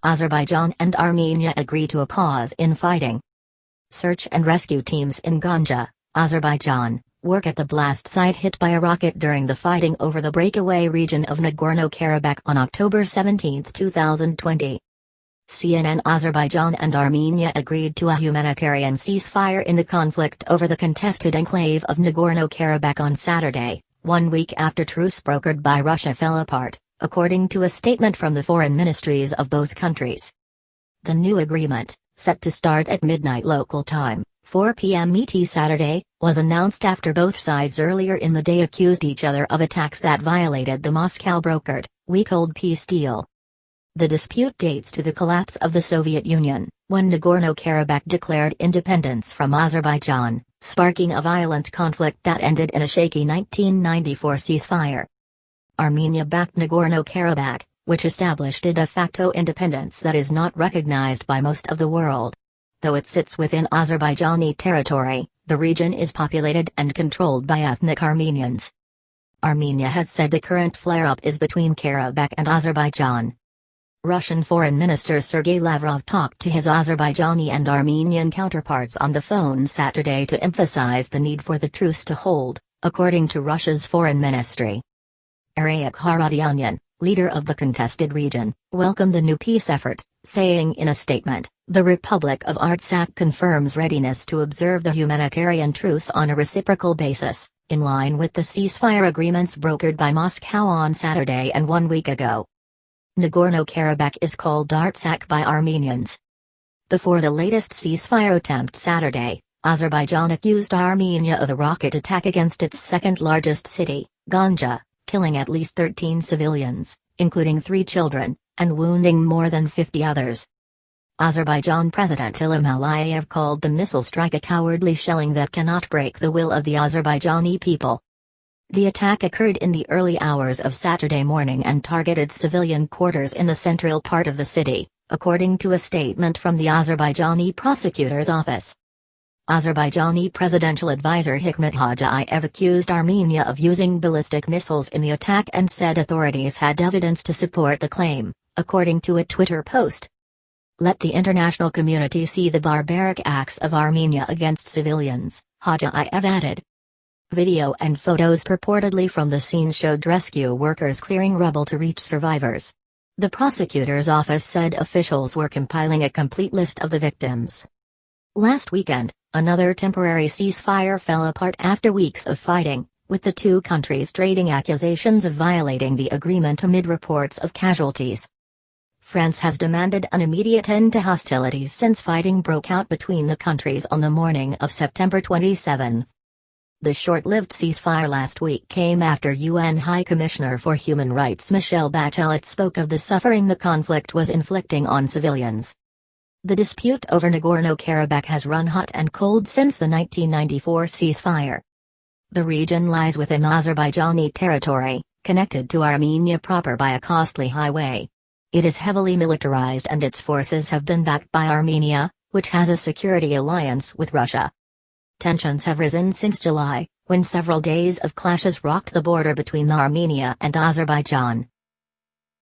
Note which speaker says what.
Speaker 1: Azerbaijan and Armenia agree to a pause in fighting. Search and rescue teams in Ganja, Azerbaijan, work at the blast site hit by a rocket during the fighting over the breakaway region of Nagorno-Karabakh on October 17, 2020. CNN Azerbaijan and Armenia agreed to a humanitarian ceasefire in the conflict over the contested enclave of Nagorno-Karabakh on Saturday, 1 week after truce brokered by Russia fell apart, according to a statement from the foreign ministries of both countries. The new agreement, set to start at midnight local time, 4 p.m. ET Saturday, was announced after both sides earlier in the day accused each other of attacks that violated the Moscow-brokered, week-old peace deal. The dispute dates to the collapse of the Soviet Union, when Nagorno-Karabakh declared independence from Azerbaijan, sparking a violent conflict that ended in a shaky 1994 ceasefire. Armenia backed Nagorno-Karabakh, which established a de facto independence that is not recognized by most of the world. Though it sits within Azerbaijani territory, the region is populated and controlled by ethnic Armenians. Armenia has said the current flare-up is between Karabakh and Azerbaijan. Russian Foreign Minister Sergei Lavrov talked to his Azerbaijani and Armenian counterparts on the phone Saturday to emphasize the need for the truce to hold, according to Russia's foreign ministry. Ariak Harutyunyan, leader of the contested region, welcomed the new peace effort, saying in a statement, "The Republic of Artsakh confirms readiness to observe the humanitarian truce on a reciprocal basis, in line with the ceasefire agreements brokered by Moscow on Saturday and 1 week ago." Nagorno-Karabakh is called Artsakh by Armenians. Before the latest ceasefire attempt Saturday, Azerbaijan accused Armenia of a rocket attack against its second-largest city, Ganja, killing at least 13 civilians, including 3 children, and wounding more than 50 others. Azerbaijan President Ilham Aliyev called the missile strike a cowardly shelling that cannot break the will of the Azerbaijani people. The attack occurred in the early hours of Saturday morning and targeted civilian quarters in the central part of the city, according to a statement from the Azerbaijani prosecutor's office. Azerbaijani presidential advisor Hikmet Hojayev accused Armenia of using ballistic missiles in the attack and said authorities had evidence to support the claim, according to a Twitter post. "Let the international community see the barbaric acts of Armenia against civilians," Hojayev added. Video and photos purportedly from the scene showed rescue workers clearing rubble to reach survivors. The prosecutor's office said officials were compiling a complete list of the victims. Last weekend, another temporary ceasefire fell apart after weeks of fighting, with the two countries trading accusations of violating the agreement amid reports of casualties. France has demanded an immediate end to hostilities since fighting broke out between the countries on the morning of September 27. The short-lived ceasefire last week came after UN High Commissioner for Human Rights Michelle Bachelet spoke of the suffering the conflict was inflicting on civilians. The dispute over Nagorno-Karabakh has run hot and cold since the 1994 ceasefire. The region lies within Azerbaijani territory, connected to Armenia proper by a costly highway. It is heavily militarized and its forces have been backed by Armenia, which has a security alliance with Russia. Tensions have risen since July, when several days of clashes rocked the border between Armenia and Azerbaijan.